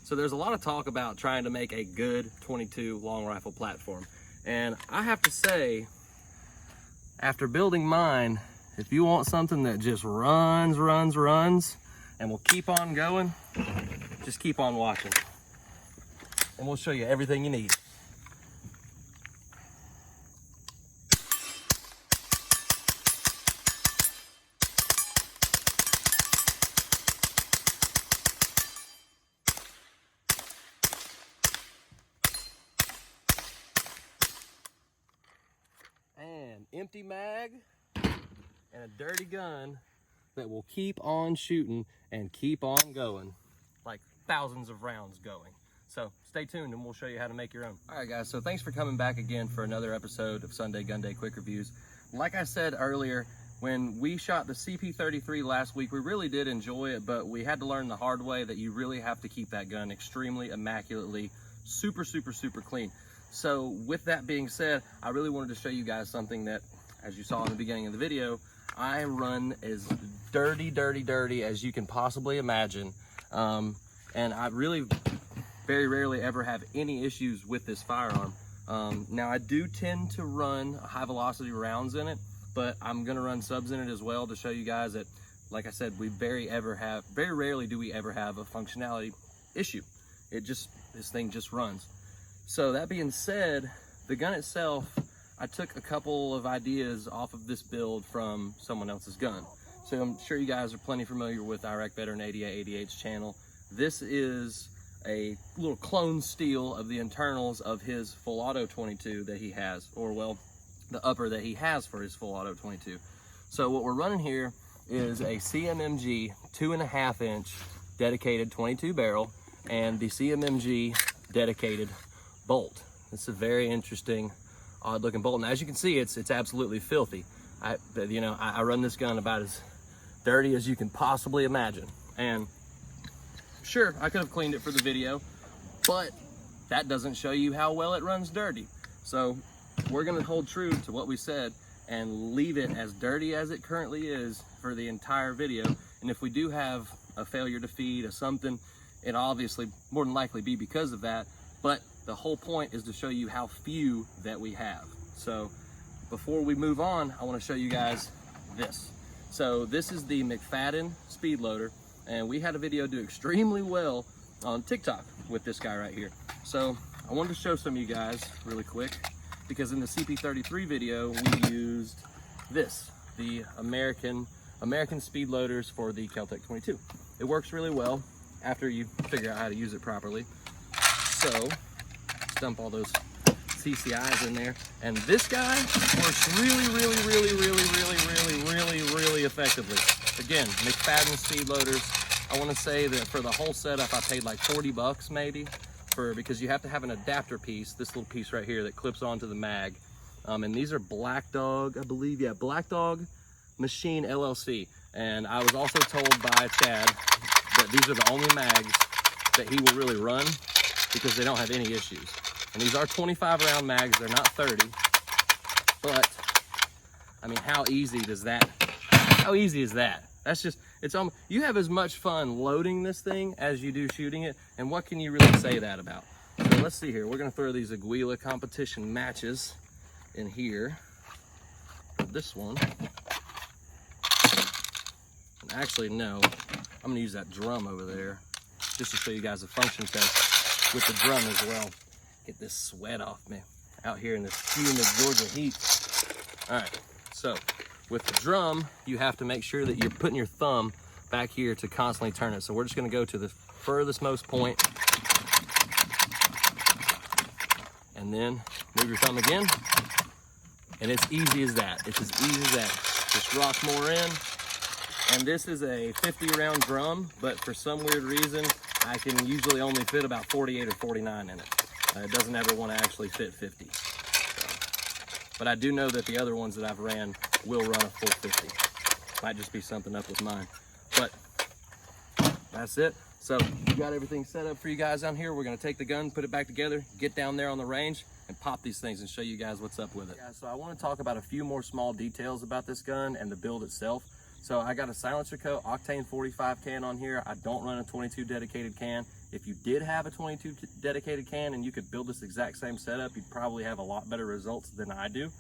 So there's a lot of talk about trying to make a good 22 long rifle platform. And I have to say, after building mine, if you want something that just runs, and will keep on going, just keep on watching. And we'll show you everything you need. And empty mag and a dirty gun that will keep on shooting and keep on going, like thousands of rounds going. So stay tuned and we'll show you how to make your own. All right guys, so thanks for coming back again for another episode of Sunday Gun Day Quick Reviews. Like I said earlier, when we shot the CP33 last week, we really did enjoy it, but we had to learn the hard way that you really have to keep that gun extremely immaculately, super clean. So with that being said, I really wanted to show you guys something that, as you saw in the beginning of the video, I run as dirty as you can possibly imagine. And I really very rarely ever have any issues with this firearm. Now I do tend to run high velocity rounds in it, but I'm gonna run subs in it as well to show you guys that, like I said, we very rarely do we ever have a functionality issue. This thing just runs. So that being said, the gun itself, I took a couple of ideas off of this build from someone else's gun. So I'm sure you guys are plenty familiar with Iraq Veteran 8888's channel. This is a little clone steel of the internals of his full auto 22 that he has, or well, the upper that he has for his full auto 22. So what we're running here is a CMMG 2.5 inch dedicated 22 barrel and the CMMG dedicated bolt. It's a very interesting, odd looking bolt. And as you can see, it's absolutely filthy. I run this gun about as dirty as you can possibly imagine. And sure, I could have cleaned it for the video, but that doesn't show you how well it runs dirty. So we're gonna hold true to what we said and leave it as dirty as it currently is for the entire video. And if we do have a failure to feed or something, it'll obviously more than likely be because of that. But the whole point is to show you how few that we have. So before we move on, I want to show you guys this. So this is the McFadden speed loader, and we had a video do extremely well on TikTok with this guy right here. So I wanted to show some of you guys really quick, because in the CP33 video we used this, the American speed loaders for the Kel-Tec 22. It works really well after you figure out how to use it properly. So dump all those CCIs in there, and this guy works really effectively. Again, McFadden speed loaders. I want to say that for the whole setup I paid like 40 bucks maybe, because you have to have an adapter piece, this little piece right here that clips onto the mag. And these are Black Dog, I believe, yeah, Black Dog Machine LLC. And I was also told by Chad that these are the only mags that he will really run because they don't have any issues. And these are 25 round mags, they're not 30. But I mean, how easy is that? That's just, you have as much fun loading this thing as you do shooting it. And what can you really say that about? So let's see here. We're gonna throw these Aguila competition matches in here. This one. And actually, no, I'm gonna use that drum over there just to show you guys a function test with the drum as well. Get this sweat off me out here in this humid Georgia heat. All right, so with the drum, you have to make sure that you're putting your thumb back here to constantly turn it. So we're just gonna go to the furthest most point and then move your thumb again. And it's easy as that. It's as easy as that. Just rock more in. And this is a 50 round drum, but for some weird reason, I can usually only fit about 48 or 49 in it. It doesn't ever want to actually fit 50. So, but I do know that the other ones that I've ran will run a full 50. Might just be something up with mine. But that's it. So we got everything set up for you guys down here. We're gonna take the gun, put it back together, get down there on the range, and pop these things and show you guys what's up with it. Yeah, so I want to talk about a few more small details about this gun and the build itself. So I got a Silencer Co. Octane 45 can on here. I don't run a 22 dedicated can. If you did have a 22 dedicated can and you could build this exact same setup, you'd probably have a lot better results than I do.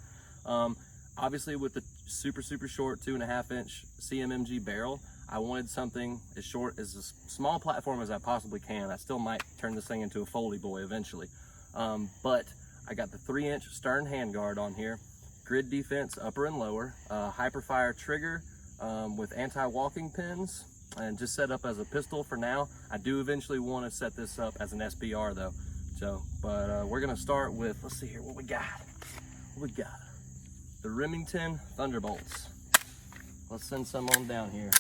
Obviously with the super short 2.5 inch CMMG barrel, I wanted something as short as a small platform as I possibly can. I still might turn this thing into a foldy boy eventually. But I got the 3-inch stern handguard on here, grid defense upper and lower, hyperfire trigger with anti-walking pins, and just set up as a pistol for now. I do eventually want to set this up as an SBR though. So, but we're gonna start with, let's see here, what we got. The Remington Thunderbolts. Let's send some on down here.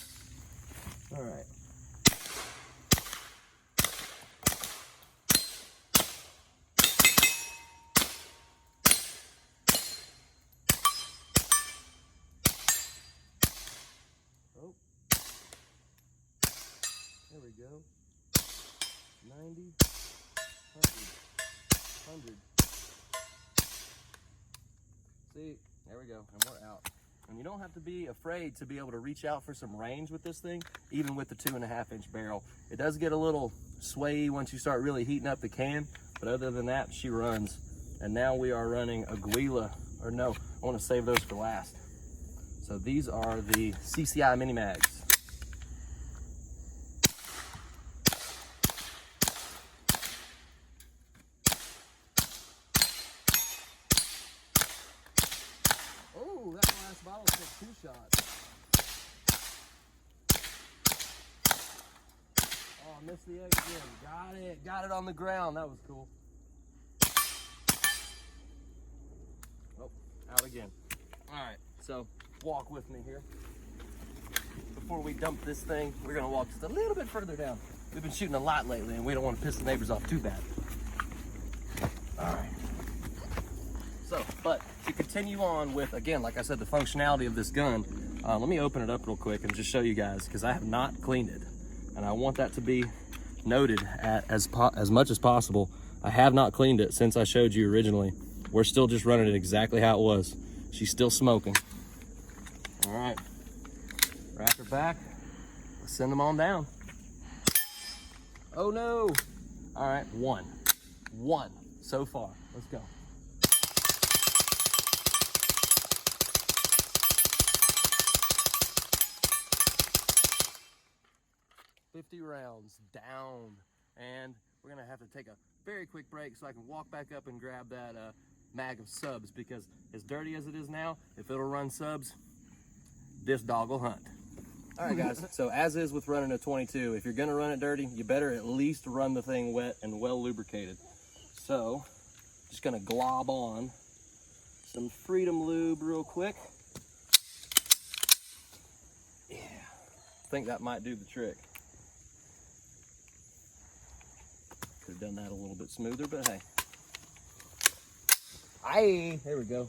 All right. Oh. There we go. 90, 100. See, there we go, and we're out. And you don't have to be afraid to be able to reach out for some range with this thing, even with the 2.5 inch barrel. It does get a little swayy once you start really heating up the can, but other than that, she runs. And now we are running Aguila, or no, I want to save those for last. So these are the CCI mini mags. Bottle took 2 shots. Oh, I missed the egg again. Got it on the ground. That was cool. Oh, out again. All right, so walk with me here. Before we dump this thing, we're gonna walk just a little bit further down. We've been shooting a lot lately and we don't want to piss the neighbors off too bad. All right. So, but to continue on with, again, like I said, the functionality of this gun, let me open it up real quick and just show you guys, because I have not cleaned it. And I want that to be noted at as much as possible. I have not cleaned it since I showed you originally. We're still just running it exactly how it was. She's still smoking. All right, wrap her back. Let's send them on down. Oh no. All right, one so far. Let's go. 50 rounds down, and we're gonna have to take a very quick break so I can walk back up and grab that mag of subs, because as dirty as it is now, if it'll run subs, this dog will hunt. All right guys, so as is with running a 22, if you're gonna run it dirty, you better at least run the thing wet and well lubricated. So just gonna glob on some Freedom Lube real quick. Yeah, I think that might do the trick. Could have done that a little bit smoother, but hey. Aye, there we go.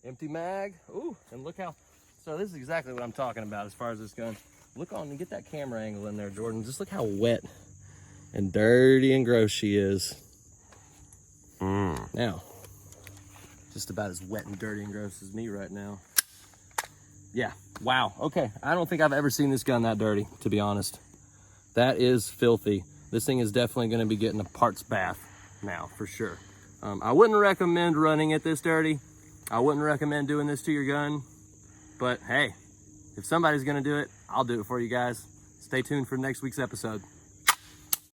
Empty mag. Ooh, and look how, so this is exactly what I'm talking about as far as this gun. Look on and get that camera angle in there, Jordan. Just look how wet and dirty and gross she is. Now, just about as wet and dirty and gross as me right now. Yeah, wow, okay. I don't think I've ever seen this gun that dirty, to be honest. That is filthy. This thing is definitely gonna be getting a parts bath now, for sure. I wouldn't recommend running it this dirty. I wouldn't recommend doing this to your gun, but hey, if somebody's gonna do it, I'll do it for you guys. Stay tuned for next week's episode.